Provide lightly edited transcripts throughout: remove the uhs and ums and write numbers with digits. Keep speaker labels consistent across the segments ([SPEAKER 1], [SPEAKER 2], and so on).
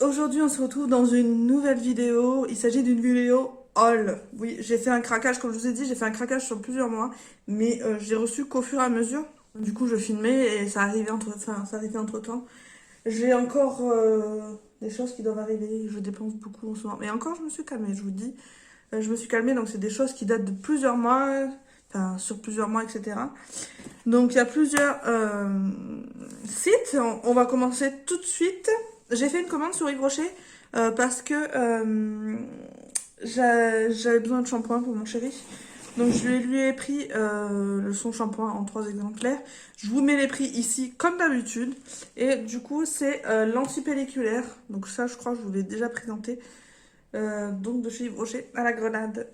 [SPEAKER 1] Aujourd'hui, on se retrouve dans une nouvelle vidéo. Il s'agit d'une vidéo haul. Oui, j'ai fait un craquage, comme je vous ai dit, j'ai fait un craquage sur plusieurs mois, mais j'ai reçu qu'au fur et à mesure. Du coup, je filmais et ça arrivait entre temps. J'ai encore des choses qui doivent arriver. Je dépense beaucoup en ce moment. Mais encore, je me suis calmée, je vous dis. Je me suis calmée, donc c'est des choses qui datent de plusieurs mois, enfin sur plusieurs mois, etc. Donc il y a plusieurs sites. On va commencer tout de suite. J'ai fait une commande sur Yves Rocher parce que j'avais besoin de shampoing pour mon chéri. Donc lui ai pris son shampoing en 3 exemplaires. Je vous mets les prix ici comme d'habitude. Et du coup c'est l'antipelliculaire. Donc ça je crois que je vous l'ai déjà présenté. Donc de chez Yves Rocher à la grenade.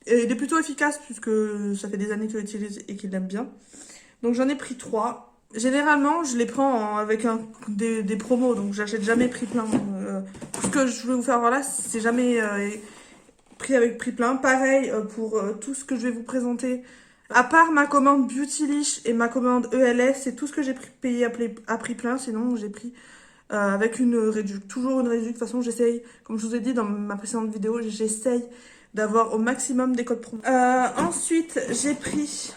[SPEAKER 1] Et il est plutôt efficace puisque ça fait des années qu'il l'utilise et qu'il l'aime bien. Donc j'en ai pris 3. Généralement, je les prends avec des promos, donc j'achète jamais prix plein. Ce que je vais vous faire voir là, c'est jamais pris avec prix plein. Pareil pour tout ce que je vais vous présenter. À part ma commande Beautylish et ma commande ELS, c'est tout ce que j'ai payé à prix plein. Sinon, j'ai pris avec une réduction. Toujours une réduction. De toute façon, j'essaye, comme je vous ai dit dans ma précédente vidéo, j'essaye d'avoir au maximum des codes promo. Ensuite, j'ai pris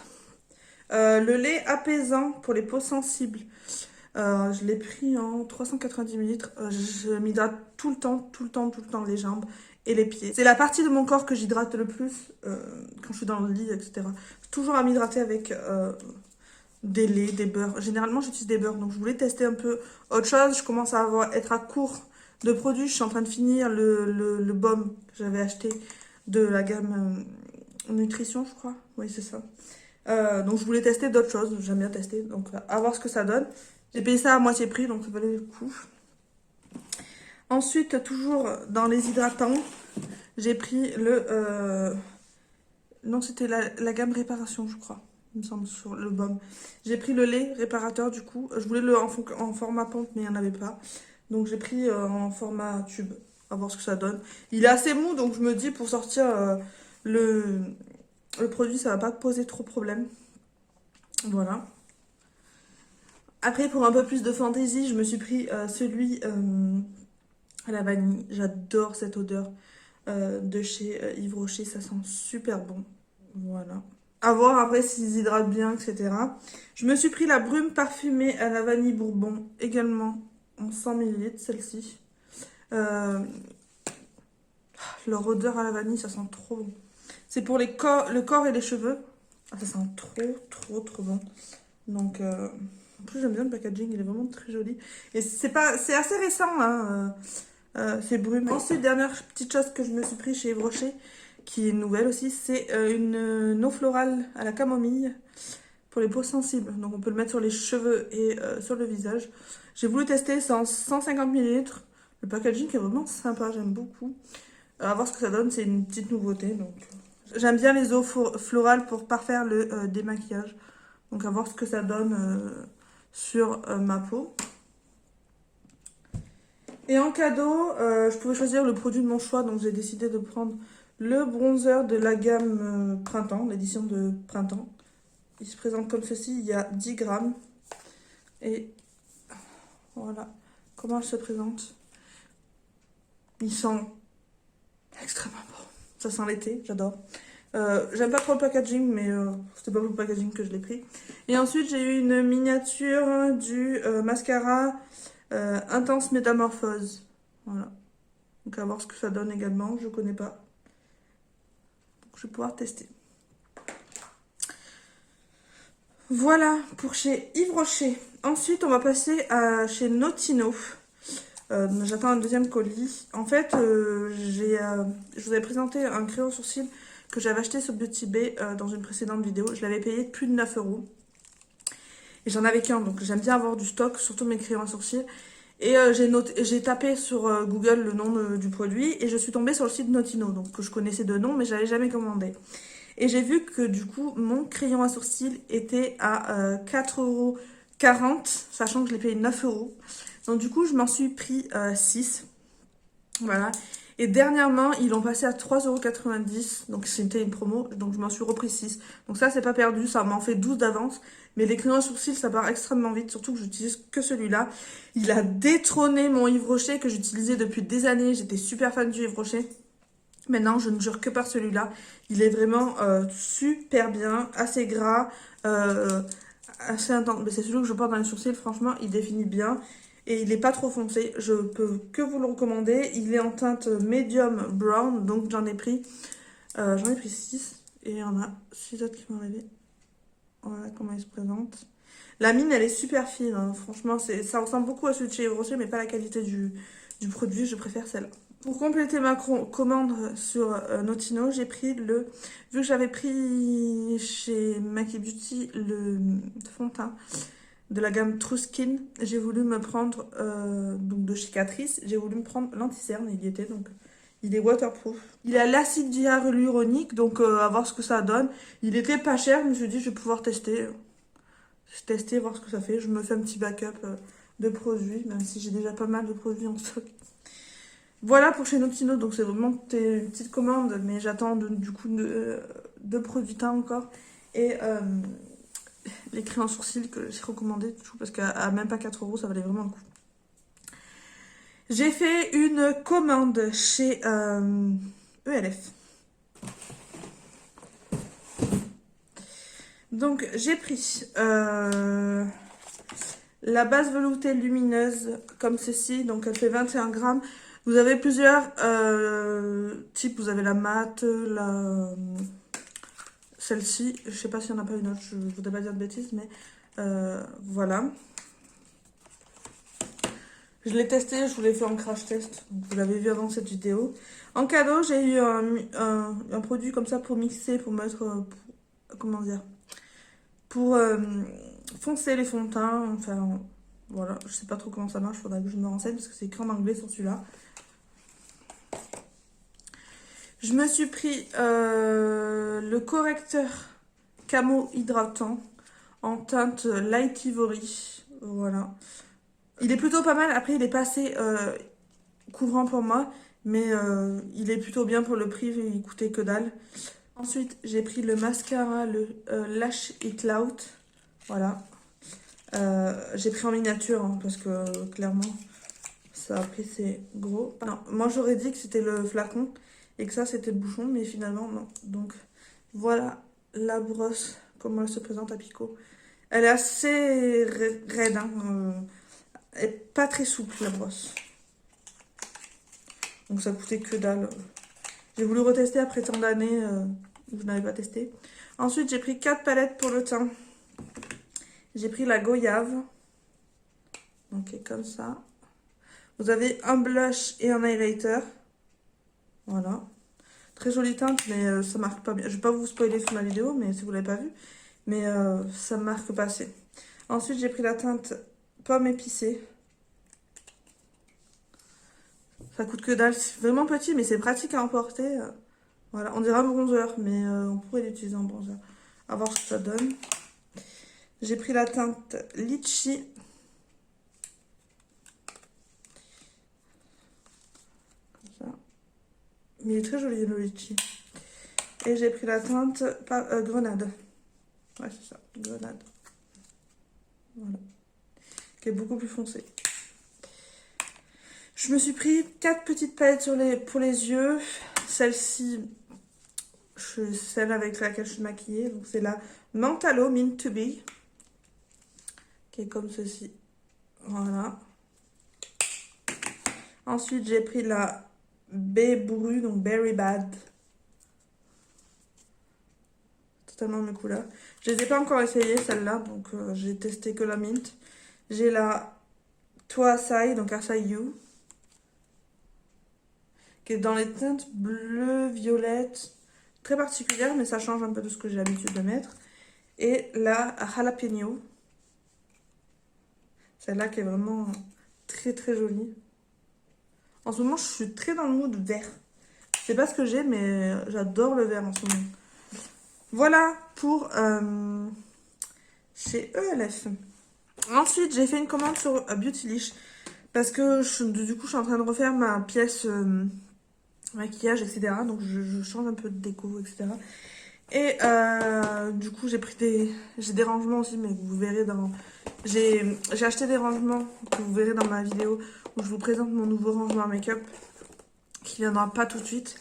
[SPEAKER 1] le lait apaisant pour les peaux sensibles. Je l'ai pris en 390 ml. Je m'hydrate tout le temps, tout le temps, tout le temps les jambes et les pieds. C'est la partie de mon corps que j'hydrate le plus quand je suis dans le lit, etc. Toujours à m'hydrater avec des laits, des beurres. Généralement, j'utilise des beurres, donc je voulais tester un peu autre chose. Je commence à être à court de produits. Je suis en train de finir le baume que j'avais acheté de la gamme Nutrition, je crois. Oui, c'est ça. Donc je voulais tester d'autres choses, j'aime bien tester, donc à voir ce que ça donne. J'ai payé ça à moitié prix, donc ça valait le coup. Ensuite, toujours dans les hydratants, j'ai pris non, c'était la gamme réparation, je crois, il me semble, sur le baume. J'ai pris le lait réparateur, du coup. Je voulais en format pompe, mais il n'y en avait pas. Donc j'ai pris en format tube, à voir ce que ça donne. Il est assez mou, donc je me dis, pour sortir le, le produit, ça va pas poser trop de problème. Voilà. Après, pour un peu plus de fantaisie, je me suis pris celui à la vanille. J'adore cette odeur de chez Yves Rocher. Ça sent super bon. Voilà. À voir après s'ils hydratent bien, etc. Je me suis pris la brume parfumée à la vanille bourbon, également en 100 ml, celle-ci. Euh, Leur odeur à la vanille, ça sent trop bon. C'est pour le corps et les cheveux. Ah, ça sent trop, trop, trop bon. Donc, en plus, j'aime bien le packaging, il est vraiment très joli. Et c'est assez récent, hein, c'est brume. Ensuite, dernière petite chose que je me suis pris chez Yves Rocher, qui est nouvelle aussi, c'est une eau florale à la camomille pour les peaux sensibles. Donc, on peut le mettre sur les cheveux et sur le visage. J'ai voulu tester, c'est en 150 ml. Le packaging est vraiment sympa, j'aime beaucoup. À voir ce que ça donne, c'est une petite nouveauté. Donc, j'aime bien les eaux florales pour parfaire le démaquillage. Donc à voir ce que ça donne sur ma peau. Et en cadeau, je pouvais choisir le produit de mon choix. Donc j'ai décidé de prendre le bronzer de la gamme Printemps, l'édition de Printemps. Il se présente comme ceci, il y a 10 grammes. Et voilà comment elle se présente. Il sent extrêmement bon. Ça sent l'été, j'adore. J'aime pas trop le packaging, mais c'était pas pour le packaging que je l'ai pris. Et ensuite, j'ai eu une miniature du mascara Intense Métamorphose. Voilà. Donc, à voir ce que ça donne également. Je connais pas. Donc, je vais pouvoir tester. Voilà pour chez Yves Rocher. Ensuite, on va passer à chez Notino. J'attends un deuxième colis. En fait, je vous avais présenté un crayon sourcil que j'avais acheté sur Beauty Bay dans une précédente vidéo. Je l'avais payé plus de 9 €. Et j'en avais qu'un, donc j'aime bien avoir du stock, surtout mes crayons à sourcils. Et j'ai tapé sur Google le nom du produit et je suis tombée sur le site Notino, donc que je connaissais de nom mais je n'avais jamais commandé. Et j'ai vu que du coup mon crayon à sourcils était à 4,40 €, sachant que je l'ai payé 9 €. Donc du coup je m'en suis pris 6. Voilà. Et dernièrement, ils l'ont passé à 3,90 €. Donc c'était une promo, donc je m'en suis repris 6. Donc ça, c'est pas perdu, ça m'en fait 12 d'avance. Mais les crayons à sourcils, ça part extrêmement vite, surtout que j'utilise que celui-là. Il a détrôné mon Yves Rocher que j'utilisais depuis des années. J'étais super fan du Yves Rocher. Maintenant, je ne jure que par celui-là. Il est vraiment super bien, assez gras, assez intense. Mais c'est celui que je porte dans les sourcils, franchement, il définit bien. Et il n'est pas trop foncé, je peux que vous le recommander. Il est en teinte medium brown, donc j'en ai pris 6. Et il y en a 6 autres qui vont arriver. Voilà comment il se présente. La mine, elle est super fine, hein. Franchement, ça ressemble beaucoup à celui de chez Yves Rocher, mais pas la qualité du produit, je préfère celle-là. Pour compléter ma commande sur Notino, j'ai pris vu que j'avais pris chez Maki Beauty le fond de teint de la gamme True Skin, j'ai voulu me prendre, donc de chez Catrice, j'ai voulu me prendre l'anti-cerne, il y était, donc il est waterproof. Il a l'acide hyaluronique, donc à voir ce que ça donne. Il était pas cher, je me suis dit je vais pouvoir tester, voir ce que ça fait. Je me fais un petit backup de produits, même si j'ai déjà pas mal de produits en stock. Voilà pour chez Notino, donc c'est vraiment une petite commande, mais j'attends du coup deux produits teints encore. Et les crayons sourcils que j'ai recommandé, parce qu'à même pas 4 €, ça valait vraiment le coup. J'ai fait une commande chez ELF. Donc j'ai pris la base veloutée lumineuse comme ceci, donc elle fait 21 grammes. Vous avez plusieurs types, vous avez la mat, celle-ci, je sais pas s'il n'y en a pas une autre, je voudrais pas dire de bêtises, mais voilà. Je l'ai testé, je vous l'ai fait en crash test, vous l'avez vu avant cette vidéo. En cadeau, j'ai eu un produit comme ça pour mixer, pour mettre, comment dire, pour foncer les fonds de teint, enfin voilà, je sais pas trop comment ça marche, faudra que je me renseigne parce que c'est écrit en anglais sur celui-là. Je me suis pris le correcteur camo hydratant en teinte Light Ivory, voilà. Il est plutôt pas mal, après il est pas assez couvrant pour moi, mais il est plutôt bien pour le prix, il coûtait que dalle. Ensuite, j'ai pris le mascara, le Lash It Loud, voilà. J'ai pris en miniature, hein, parce que clairement, ça a pris c'est gros. Non, moi j'aurais dit que c'était le flacon et que ça c'était le bouchon, mais finalement non. Donc voilà la brosse, comment elle se présente à Pico. Elle est assez raide, hein, elle est pas très souple la brosse. Donc ça coûtait que dalle. J'ai voulu retester après tant d'années où je n'avais pas testé. Ensuite j'ai pris 4 palettes pour le teint. J'ai pris la goyave. Donc comme ça. Vous avez un blush et un highlighter. Voilà. Très jolie teinte, mais ça marque pas bien. Je vais pas vous spoiler sur ma vidéo, mais si vous l'avez pas vu. Mais ça marque pas assez. Ensuite, j'ai pris la teinte pomme épicée. Ça coûte que dalle. C'est vraiment petit, mais c'est pratique à emporter. Voilà, on dirait un bronzer, mais on pourrait l'utiliser en bronzer. À voir ce que ça donne. J'ai pris la teinte litchi. Mais il est très joli le litchi. Et j'ai pris la teinte grenade. Ouais, c'est ça, grenade. Voilà. Qui est beaucoup plus foncée. Je me suis pris 4 petites palettes pour les yeux. Celle-ci, celle avec laquelle je suis maquillée. Donc c'est la Mentalo Mint to Be. Qui est comme ceci. Voilà. Ensuite, j'ai pris la Bae Bourru, donc Berry Bad. Totalement mes couleurs. Je les ai pas encore essayées, celle-là, donc j'ai testé que la mint. J'ai la Toi Acai, donc Acai You, qui est dans les teintes bleu, violette, très particulière, mais ça change un peu de ce que j'ai l'habitude de mettre. Et la Jalapeno, celle-là qui est vraiment très très jolie. En ce moment, je suis très dans le mood vert. Je sais pas ce que j'ai, mais j'adore le vert en ce moment. Voilà pour chez ELF. Ensuite, j'ai fait une commande sur Beautylish parce que du coup, je suis en train de refaire ma pièce maquillage, etc. Donc je change un peu de déco, etc. Et du coup j'ai des rangements aussi, mais que vous verrez dans... J'ai acheté des rangements que vous verrez dans ma vidéo où je vous présente mon nouveau rangement make-up qui viendra pas tout de suite.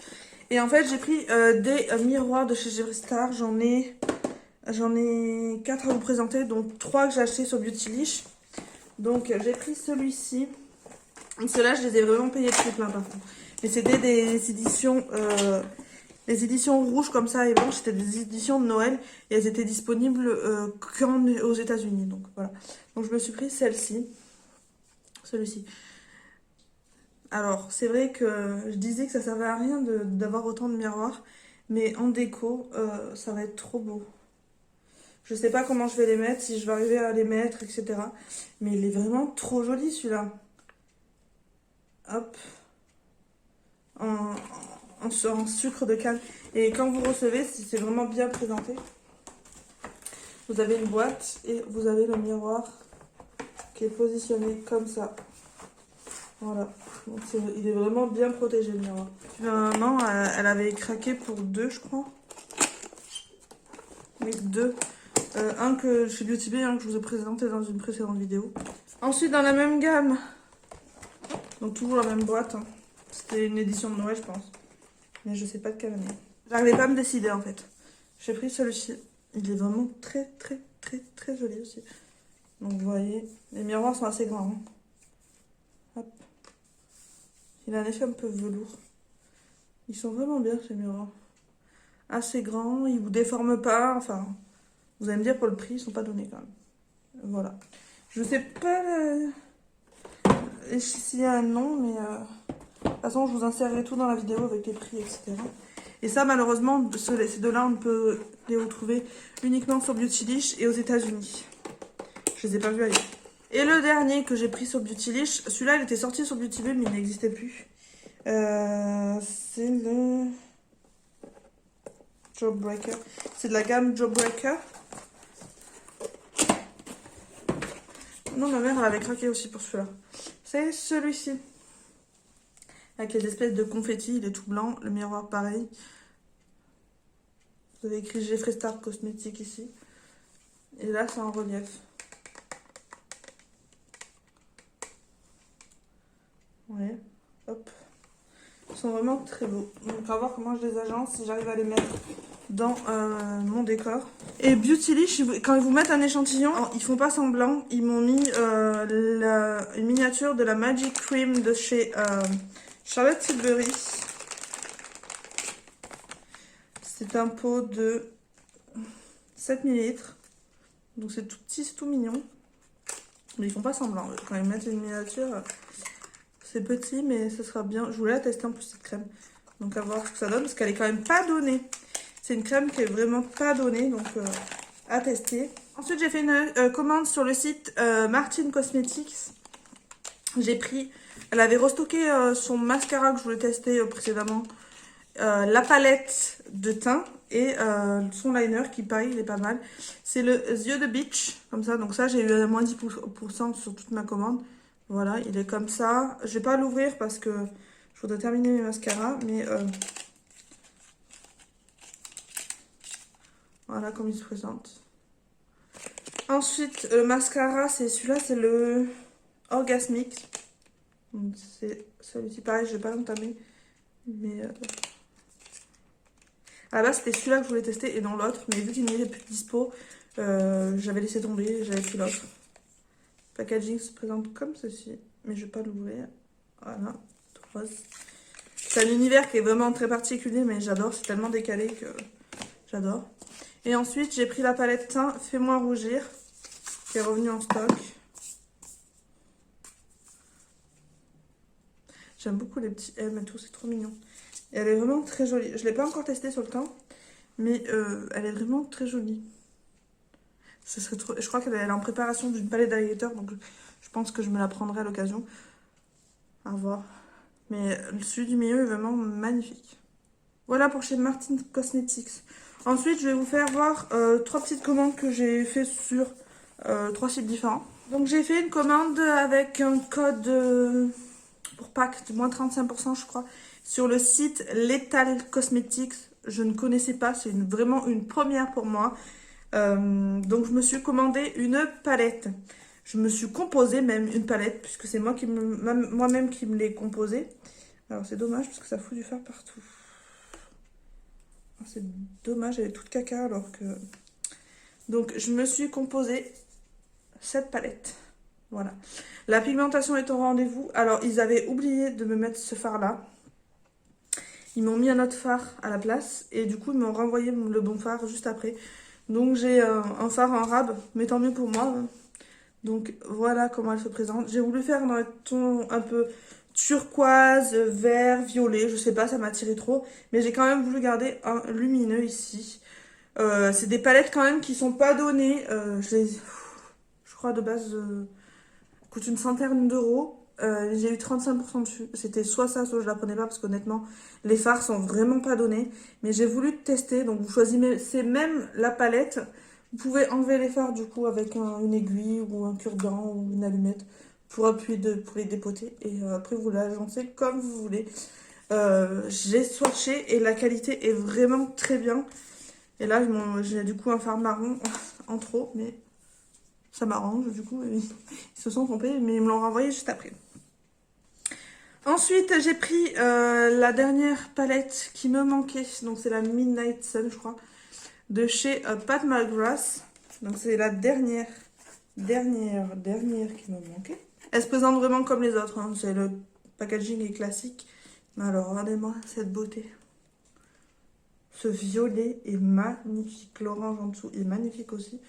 [SPEAKER 1] Et en fait j'ai pris des miroirs de chez Star. J'en ai 4 à vous présenter, donc 3 que j'ai acheté sur Beautylish. Donc j'ai pris celui-ci. Ceux-là je les ai vraiment payés de plein par contre. Mais c'était des éditions... les éditions rouges comme ça et blanches, c'était des éditions de Noël et elles étaient disponibles qu'aux États-Unis. Donc voilà. Donc je me suis pris celle-ci. Celui-ci. Alors, c'est vrai que je disais que ça servait à rien d'avoir autant de miroirs, mais en déco, ça va être trop beau. Je sais pas comment je vais les mettre, si je vais arriver à les mettre, etc. Mais il est vraiment trop joli celui-là. Hop. En sucre de canne. Et quand vous recevez, c'est vraiment bien présenté. Vous avez une boîte et vous avez le miroir qui est positionné comme ça. Voilà. Donc il est vraiment bien protégé le miroir. Maman, elle avait craqué pour 2, je crois. Oui, 2. Un que chez Beauty Bay, un que je vous ai présenté dans une précédente vidéo. Ensuite, dans la même gamme, donc toujours la même boîte. Hein. C'était une édition de Noël, je pense. Mais je sais pas de quelle année. J'arrivais pas à me décider en fait. J'ai pris celui-ci. Il est vraiment très très très très joli aussi. Donc vous voyez, les miroirs sont assez grands. Hein. Hop. Il a un effet un peu velours. Ils sont vraiment bien ces miroirs. Assez grands, ils vous déforment pas. Enfin, vous allez me dire pour le prix, ils sont pas donnés quand même. Voilà. Je sais pas s'il y a un nom, mais de toute façon, je vous insérerai tout dans la vidéo avec les prix, etc. Et ça, malheureusement, ces deux-là, on peut les retrouver uniquement sur Beautylish et aux États-Unis. Je les ai pas vus ailleurs. Et le dernier que j'ai pris sur Beautylish, celui-là, il était sorti sur Beauty Bay, mais il n'existait plus. C'est le Jawbreaker. C'est de la gamme Jawbreaker. Non, ma mère, elle avait craqué aussi pour celui-là. C'est celui-ci. Avec les espèces de confettis, il est tout blanc. Le miroir, pareil. Vous avez écrit Jeffree Star Cosmetics ici. Et là, c'est en relief. Ouais, hop. Ils sont vraiment très beaux. Donc, on va voir comment je les agence, si j'arrive à les mettre dans mon décor. Et Beautylish, quand ils vous mettent un échantillon, ils font pas semblant. Ils m'ont mis une miniature de la Magic Cream de chez Charlotte Tilbury. C'est un pot de 7 ml. Donc c'est tout petit, c'est tout mignon. Mais ils font pas semblant. Quand ils mettent une miniature, c'est petit, mais ça sera bien. Je voulais la tester en plus cette crème. Donc à voir ce que ça donne, parce qu'elle est quand même pas donnée. C'est une crème qui est vraiment pas donnée, donc à tester. Ensuite, j'ai fait une commande sur le site Martin Cosmetics. J'ai pris... Elle avait restocké son mascara que je voulais tester précédemment. La palette de teint et son liner qui, pareil, il est pas mal. C'est le The Yeux de Beach, comme ça. Donc ça, j'ai eu à moins 10% sur toute ma commande. Voilà, il est comme ça. Je vais pas l'ouvrir parce que je voudrais terminer mes mascaras, mais... Voilà comme il se présente. Ensuite, le mascara, c'est celui-là, c'est le Orgasmic. C'est celui-ci, pareil, je vais pas l'entamer. Mais à la base, c'était celui-là que je voulais tester et non l'autre. Mais vu qu'il n'y avait plus de dispo, j'avais laissé tomber, j'avais pris l'autre. Le packaging se présente comme ceci, mais je vais pas l'ouvrir. Voilà, tout rose. C'est un univers qui est vraiment très particulier, mais j'adore, c'est tellement décalé que j'adore. Et ensuite, j'ai pris la palette teint Fais-moi rougir, qui est revenue en stock. J'aime beaucoup les petits M et tout, c'est trop mignon. Et elle est vraiment très jolie. Je ne l'ai pas encore testée sur le teint, mais elle est vraiment très jolie. Ce serait trop... Je crois qu'elle est en préparation d'une palette d'highlighter, donc je pense que je me la prendrai à l'occasion. À voir. Mais celui du milieu est vraiment magnifique. Voilà pour chez Martin Cosmetics. Ensuite, je vais vous faire voir 3 petites commandes que j'ai fait sur 3 sites différents. Donc, j'ai fait une commande avec un code pour Pâques de moins 35%, je crois. sur le site Lethal Cosmetics. Je ne connaissais pas, c'est vraiment une première pour moi. Donc je me suis commandé une palette. Je me suis composé même une palette, puisque c'est moi-même qui me l'ai composée. Alors c'est dommage, parce que ça fout du fard partout. C'est dommage, elle est toute caca alors que... Donc je me suis composé cette palette. Voilà. La pigmentation est au rendez-vous. Alors ils avaient oublié de me mettre ce fard-là. Ils m'ont mis un autre fard à la place. Et du coup ils m'ont renvoyé le bon fard juste après. Donc j'ai un fard en rab, mais tant mieux pour moi. Donc voilà comment elle se présente. J'ai voulu faire dans un ton un peu turquoise, vert, violet. Je sais pas, ça m'a attiré trop. Mais j'ai quand même voulu garder un lumineux ici. C'est des palettes quand même qui sont pas données. Je crois de base, coûte une centaine d'euros. J'ai eu 35% dessus. C'était soit ça, soit je la prenais pas parce qu'honnêtement, les fards sont vraiment pas donnés. Mais j'ai voulu tester. Donc vous choisissez même la palette. Vous pouvez enlever les fards du coup avec une aiguille ou un cure-dent ou une allumette pour appuyer pour les dépoter. Et après vous l'agencez comme vous voulez. J'ai swatché et la qualité est vraiment très bien. Et là j'ai du coup un fard marron en trop, mais ça m'arrange du coup. Ils se sont trompés, mais ils me l'ont renvoyé juste après. Ensuite, j'ai pris la dernière palette qui me manquait. Donc c'est la Midnight Sun, je crois, de chez Pat McGrath. Donc c'est la dernière qui me manquait. Elle se présente vraiment comme les autres, hein. C'est le packaging est classique. Mais alors, regardez-moi cette beauté. Ce violet est magnifique. L'orange en dessous est magnifique aussi.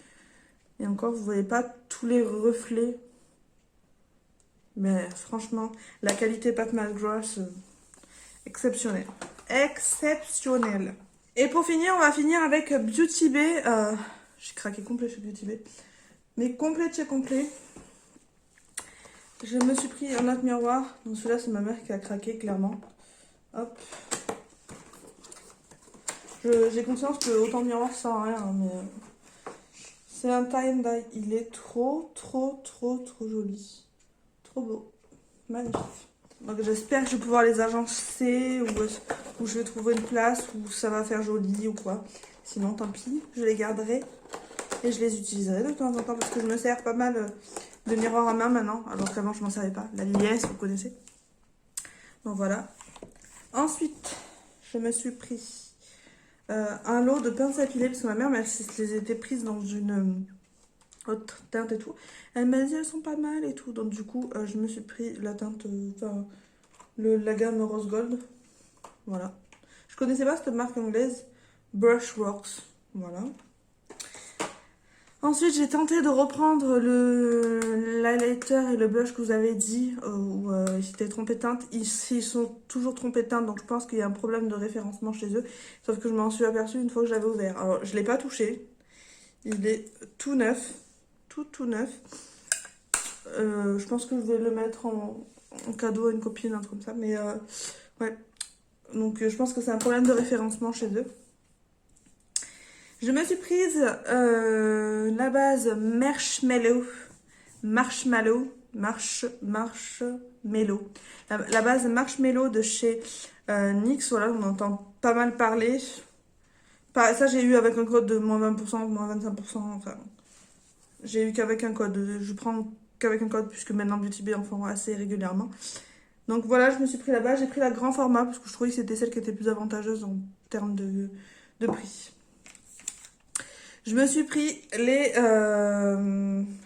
[SPEAKER 1] Et encore, vous voyez pas tous les reflets. Mais franchement, la qualité Pat McGrath, exceptionnelle. Exceptionnelle. Et pour finir, on va finir avec Beauty Bay. J'ai craqué complet chez Beauty Bay. Mais complet de chez complet. Je me suis pris un autre miroir. Donc celui-là, c'est ma mère qui a craqué, clairement. Hop. J'ai conscience que autant de miroirs, ça sert à rien. Hein, mais c'est un tie and dye. Il est trop joli. Trop beau. Magnifique. Donc j'espère que je vais pouvoir les agencer ou je vais trouver une place où ça va faire joli ou quoi. Sinon, tant pis. Je les garderai. Et je les utiliserai de temps en temps parce que je me sers pas mal de miroirs à main maintenant. Alors qu'avant, je m'en servais pas. La liesse, vous connaissez. Donc voilà. Ensuite, je me suis pris un lot de pinces à épiler parce que ma mère les était prises dans une haute teinte et tout. Elle m'a dit elles sont pas mal et tout. Donc du coup, je me suis pris la teinte, la gamme Rose Gold. Voilà. Je connaissais pas cette marque anglaise. Brushworks. Voilà. Ensuite, j'ai tenté de reprendre l'highlighter et le blush que vous avez dit, où j'étais trompée de teinte. Ils sont toujours trompés de teinte, donc je pense qu'il y a un problème de référencement chez eux. Sauf que je m'en suis aperçue une fois que je l'avais ouvert. Alors, je ne l'ai pas touché. Il est tout neuf. Tout neuf. Je pense que je vais le mettre en cadeau à une copine, un truc comme ça. Mais ouais. Donc, je pense que c'est un problème de référencement chez eux. Je me suis prise la base Marshmallow. La base Marshmallow de chez NYX. Voilà, on entend pas mal parler. Ça, j'ai eu avec un code de moins 20%, moins 25%. Enfin, j'ai eu qu'avec un code. Je prends qu'avec un code puisque maintenant Beauty Bay en font assez régulièrement. Donc voilà, je me suis pris la base. J'ai pris la grand format parce que je trouvais que c'était celle qui était plus avantageuse en termes de prix. Je me suis pris les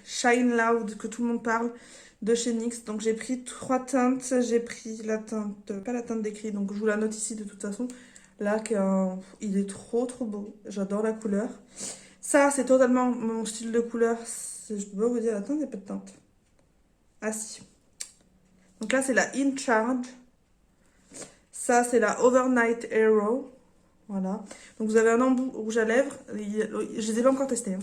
[SPEAKER 1] Shine Loud que tout le monde parle de chez NYX. Donc j'ai pris 3 teintes. J'ai pris la teinte, pas la teinte d'écrit, donc je vous la note ici de toute façon. Là, il est trop beau. J'adore la couleur. Ça, c'est totalement mon style de couleur. Je peux pas vous dire la teinte, il n'y a pas de teinte. Ah si. Donc là, c'est la In Charge. Ça, c'est la Overnight Hero. Voilà. Donc vous avez un embout rouge à lèvres. Je les ai pas encore testés. Hein.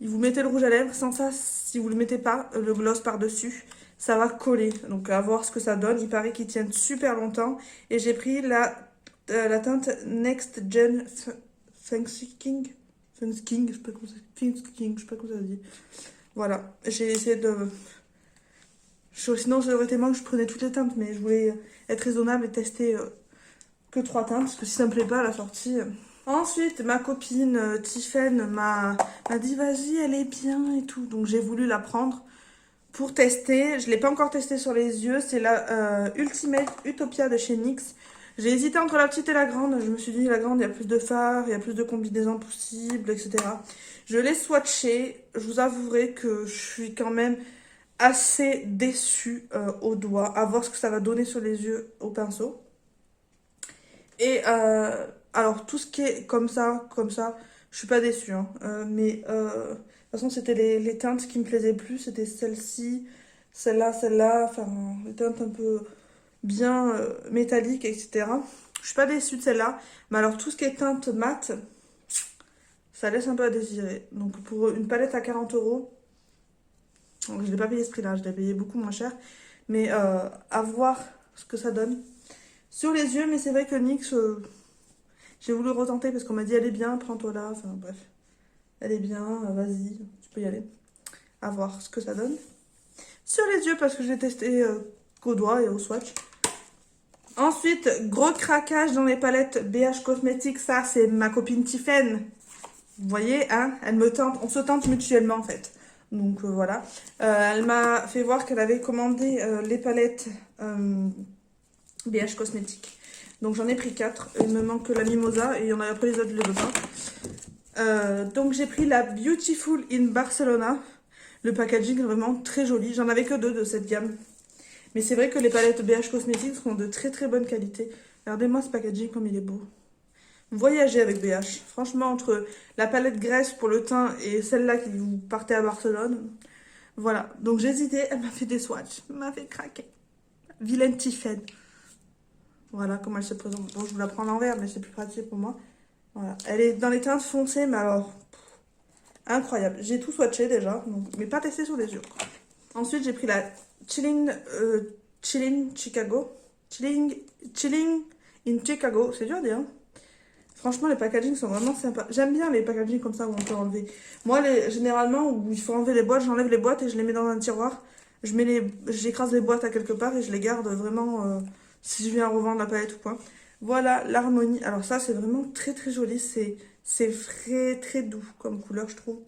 [SPEAKER 1] Vous mettez le rouge à lèvres. Sans ça, si vous le mettez pas, le gloss par-dessus, ça va coller. Donc à voir ce que ça donne. Il paraît qu'ils tiennent super longtemps. Et j'ai pris la teinte Next Gen Thanksgiving. Je sais pas comment ça se dit. Voilà. J'ai essayé de... Sinon, ça aurait été moi que je prenais toutes les teintes. Mais je voulais être raisonnable et tester que 3 teintes, parce que si ça me plaît pas à la sortie... Ensuite, ma copine Tiffen m'a dit vas-y, elle est bien et tout. Donc j'ai voulu la prendre pour tester. Je ne l'ai pas encore testé sur les yeux. C'est la Ultimate Utopia de chez NYX. J'ai hésité entre la petite et la grande. Je me suis dit la grande, il y a plus de fards, il y a plus de combinaisons possibles, etc. Je l'ai swatché. Je vous avouerai que je suis quand même assez déçue au doigt. À voir ce que ça va donner sur les yeux au pinceau. Et alors, tout ce qui est comme ça, je suis pas déçue. Hein. Mais de toute façon, c'était les teintes qui me plaisaient plus. C'était celle-ci, celle-là. Enfin, les teintes un peu bien métalliques, etc. Je suis pas déçue de celle-là. Mais alors, tout ce qui est teinte mat, ça laisse un peu à désirer. Donc, pour une palette à 40 euros, donc je l'ai pas payé ce prix-là. Je l'ai payé beaucoup moins cher. Mais à voir ce que ça donne sur les yeux. Mais c'est vrai que NYX... j'ai voulu retenter parce qu'on m'a dit elle est bien, prends-toi là, enfin bref. Elle est bien, vas-y, tu peux y aller. À voir ce que ça donne. Sur les yeux parce que je l'ai testé qu'au doigt et au swatch. Ensuite, gros craquage dans les palettes BH Cosmetics, ça c'est ma copine Tiffen. Vous voyez, hein, elle me tente, on se tente mutuellement en fait. Donc voilà. Elle m'a fait voir qu'elle avait commandé les palettes BH Cosmetics. Donc j'en ai pris 4, il me manque la Mimosa et il y en a après les autres, je les veux pas. Donc j'ai pris la Beautiful in Barcelona. Le packaging est vraiment très joli, j'en avais que 2 de cette gamme. Mais c'est vrai que les palettes BH Cosmetics sont de très très bonne qualité. Regardez-moi ce packaging comme il est beau. Voyagez avec BH. Franchement, entre la palette graisse pour le teint et celle-là qui vous partez à Barcelone. Voilà, donc j'ai hésité, elle m'a fait des swatchs, elle m'a fait craquer. Vilaine Tiffen. Voilà comment elle se présente. Bon, je vous la prends en l'envers, mais c'est plus pratique pour moi. Voilà. Elle est dans les teintes foncées, mais alors, incroyable. J'ai tout swatché déjà, donc, mais pas testé sur les yeux. Ensuite, j'ai pris la Chilling Chicago. Chilling in Chicago. C'est dur à dire. Hein. Franchement, les packagings sont vraiment sympas. J'aime bien les packagings comme ça où on peut enlever. Moi, généralement, où il faut enlever les boîtes, j'enlève les boîtes et je les mets dans un tiroir. J'écrase les boîtes à quelque part et je les garde vraiment... si je viens revendre la palette ou quoi. Voilà l'harmonie. Alors ça, c'est vraiment très très joli. C'est frais, très doux comme couleur, je trouve.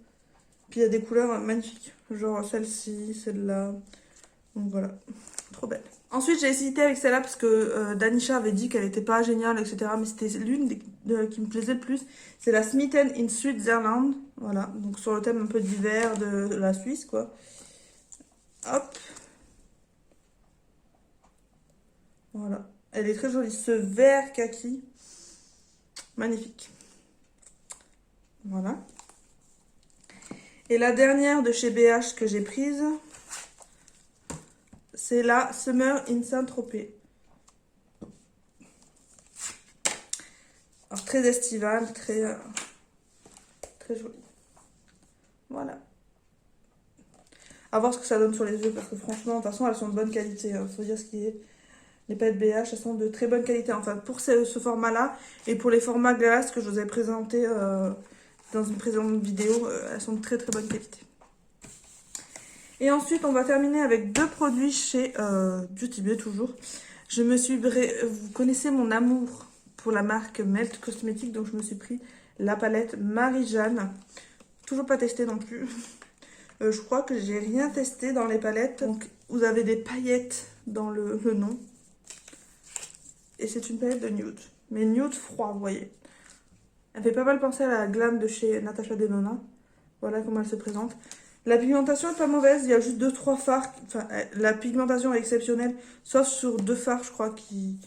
[SPEAKER 1] Puis il y a des couleurs magnifiques. Genre celle-ci, celle-là. Donc voilà, trop belle. Ensuite, j'ai hésité avec celle-là parce que Danisha avait dit qu'elle n'était pas géniale, etc. Mais c'était l'une qui me plaisait le plus. C'est la Smitten in Switzerland. Voilà, donc sur le thème un peu d'hiver de la Suisse, quoi. Hop. Voilà, elle est très jolie. Ce vert kaki, magnifique. Voilà. Et la dernière de chez BH que j'ai prise, c'est la Summer in Saint-Tropez. Alors très estivale, très jolie. Voilà. À voir ce que ça donne sur les yeux parce que franchement, de toute façon, elles sont de bonne qualité. Faut dire ce qui est. Les palettes BH, elles sont de très bonne qualité. Enfin, pour ce format-là et pour les formats glace que je vous ai présentés dans une précédente vidéo, elles sont de très très bonne qualité. Et ensuite, on va terminer avec 2 produits chez Beauty Bay toujours. Vous connaissez mon amour pour la marque Melt Cosmetics, donc je me suis pris la palette Marie-Jeanne. Toujours pas testée non plus. Je crois que j'ai rien testé dans les palettes. Donc, vous avez des paillettes dans le nom. Et c'est une palette de nude. Mais nude froid, vous voyez. Elle fait pas mal penser à la Glam de chez Natasha Denona. Voilà comment elle se présente. La pigmentation est pas mauvaise. Il y a juste 2-3 fards. Enfin, la pigmentation est exceptionnelle. Sauf sur 2 fards, je crois, qui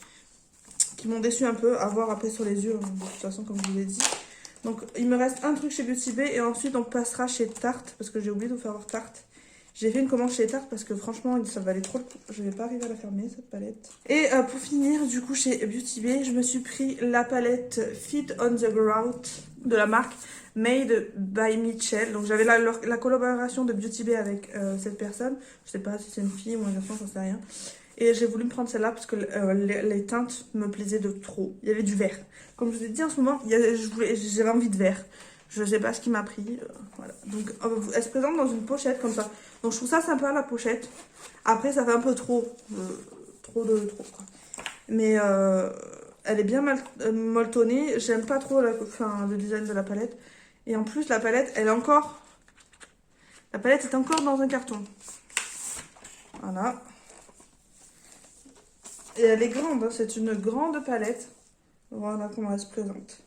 [SPEAKER 1] m'ont déçu un peu. À voir après sur les yeux, de toute façon, comme je vous l'ai dit. Donc, il me reste un truc chez Beauty Bay. Et ensuite, on passera chez Tarte. Parce que j'ai oublié de vous faire voir Tarte. J'ai fait une commande chez Tarte parce que franchement, ça valait trop le coup. Je vais pas arriver à la fermer, cette palette. Et pour finir, du coup, chez Beauty Bay, je me suis pris la palette Fit on the Grout de la marque Made by Mitchell. Donc, j'avais la collaboration de Beauty Bay avec cette personne. Je sais pas si c'est une fille ou un garçon, j'en sais rien. Et j'ai voulu me prendre celle-là parce que les teintes me plaisaient de trop. Il y avait du vert. Comme je vous ai dit en ce moment, j'avais envie de vert. Je sais pas ce qui m'a pris. Voilà. Donc, elle se présente dans une pochette comme ça. Donc, je trouve ça sympa, la pochette. Après, ça fait un peu trop. Trop. Quoi. Mais elle est bien molletonnée. J'aime pas trop le design de la palette. Et en plus, la palette, la palette est encore dans un carton. Voilà. Et elle est grande, hein, c'est une grande palette. Voilà comment elle se présente.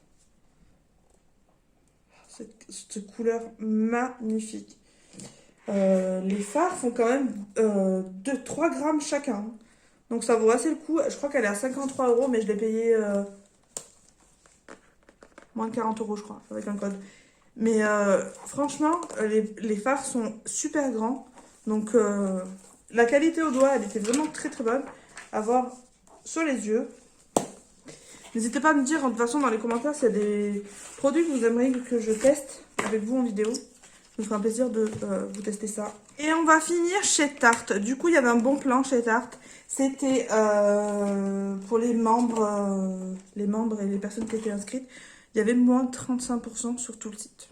[SPEAKER 1] Cette couleur magnifique. Les fards font quand même 3 grammes chacun. Donc ça vaut assez le coup. Je crois qu'elle est à 53 €, mais je l'ai payé moins de 40 € je crois, avec un code. Mais franchement, les fards sont super grands. Donc la qualité au doigt, elle était vraiment très très bonne à voir sur les yeux. N'hésitez pas à me dire de toute façon dans les commentaires s'il y a des produits que vous aimeriez que je teste avec vous en vidéo. Ça me fera un plaisir de vous tester ça. Et on va finir chez Tarte. Du coup, il y avait un bon plan chez Tarte. C'était pour les membres et les personnes qui étaient inscrites. Il y avait moins de 35% sur tout le site.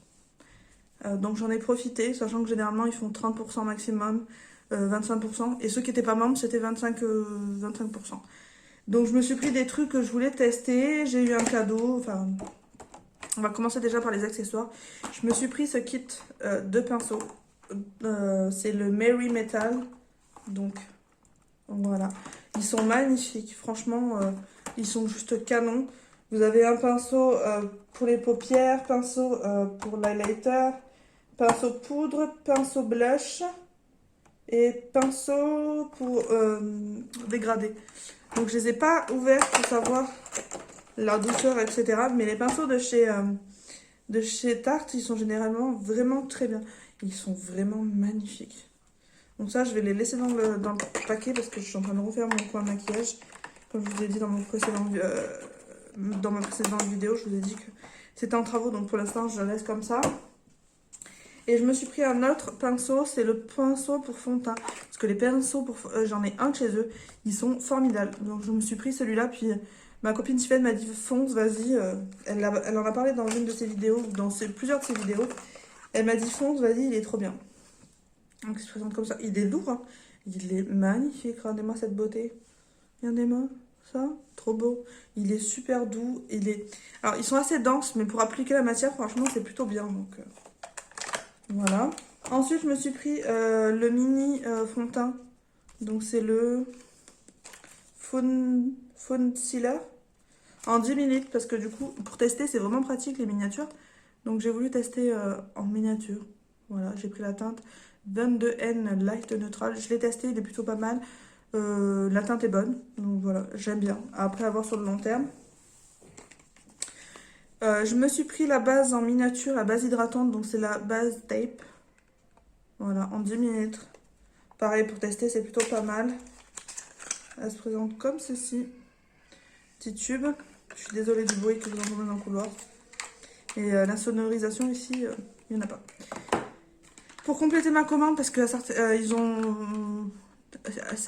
[SPEAKER 1] Donc j'en ai profité, sachant que généralement ils font 30% maximum, 25%. Et ceux qui n'étaient pas membres, c'était 25%. Donc je me suis pris des trucs que je voulais tester. J'ai eu un cadeau. Enfin, on va commencer déjà par les accessoires. Je me suis pris ce kit de pinceaux. C'est le Mary Metal. Donc voilà. Ils sont magnifiques. Franchement, ils sont juste canons. Vous avez un pinceau pour les paupières, pinceau pour l'highlighter, pinceau poudre, pinceau blush et pinceau pour dégrader. Donc je les ai pas ouverts pour savoir la douceur, etc. Mais les pinceaux de chez Tarte, ils sont généralement vraiment très bien. Ils sont vraiment magnifiques. Donc ça, je vais les laisser dans le paquet parce que je suis en train de refaire mon coin maquillage. Comme je vous ai dit dans ma précédente vidéo, je vous ai dit que c'était en travaux. Donc pour l'instant, je la laisse comme ça. Et je me suis pris un autre pinceau, c'est le pinceau pour fond de teint. Parce que les pinceaux, j'en ai un de chez eux, ils sont formidables. Donc je me suis pris celui-là, puis ma copine Tiffany m'a dit fonce, vas-y. Elle en a parlé dans une de ses vidéos, plusieurs de ses vidéos. Elle m'a dit fonce, vas-y, il est trop bien. Donc il se présente comme ça. Il est lourd, hein. Il est magnifique, regardez-moi cette beauté. Regardez-moi ça, trop beau. Il est super doux. Alors ils sont assez denses, mais pour appliquer la matière, franchement, c'est plutôt bien. Donc voilà. Ensuite, je me suis pris le mini fond de teint. Donc, c'est le Concealer en 10 ml. Parce que du coup, pour tester, c'est vraiment pratique les miniatures. Donc, j'ai voulu tester en miniature. Voilà, j'ai pris la teinte 22N Light Neutral. Je l'ai testé, il est plutôt pas mal. La teinte est bonne. Donc, voilà, j'aime bien. Après, à voir sur le long terme. Je me suis pris la base en miniature, la base hydratante, donc c'est la base Tape. Voilà, en 10 ml. Pareil, pour tester, c'est plutôt pas mal. Elle se présente comme ceci. Petit tube. Je suis désolée du bruit que vous entendez dans le couloir. Et la sonorisation ici, il n'y en a pas. Pour compléter ma commande, parce que c'est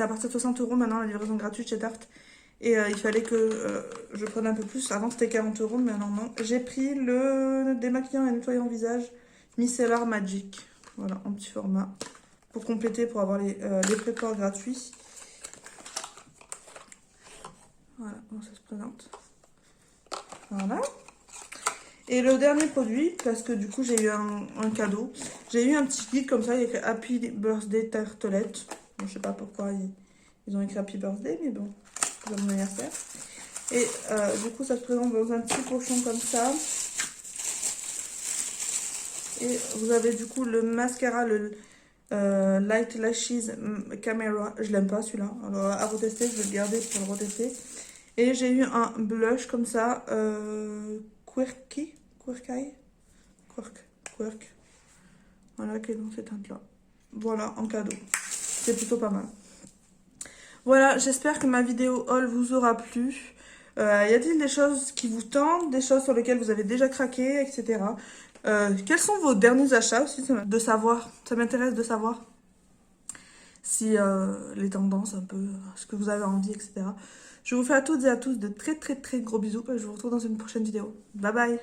[SPEAKER 1] à partir de 60 € maintenant la livraison gratuite chez Tarte. Et il fallait que je prenne un peu plus. Avant c'était 40 €, mais maintenant non. J'ai pris le démaquillant et nettoyant visage Micellar Magic. Voilà, en petit format. Pour compléter, pour avoir les prépare gratuits. Voilà, comment ça se présente. Voilà. Et le dernier produit, parce que du coup j'ai eu un cadeau. J'ai eu un petit kit comme ça, il y a écrit Happy Birthday Tartelette. Bon, je sais pas pourquoi ils ont écrit Happy Birthday, mais bon. Pour mon anniversaire. Et du coup ça se présente dans un petit pochon comme ça. Et vous avez du coup le mascara, le Light Lashes Camera. Je l'aime pas celui-là, alors à retester, je vais le garder pour le retester. Et j'ai eu un blush comme ça, Quirk. Voilà, qui est dans cette teinte là. Voilà, en cadeau. C'est plutôt pas mal. Voilà, j'espère que ma vidéo haul vous aura plu. Y a-t-il des choses qui vous tentent, des choses sur lesquelles vous avez déjà craqué, etc. Quels sont vos derniers achats aussi, ça m'intéresse de savoir si les tendances, un peu, ce que vous avez envie, etc. Je vous fais à toutes et à tous de très très très gros bisous. Je vous retrouve dans une prochaine vidéo. Bye bye!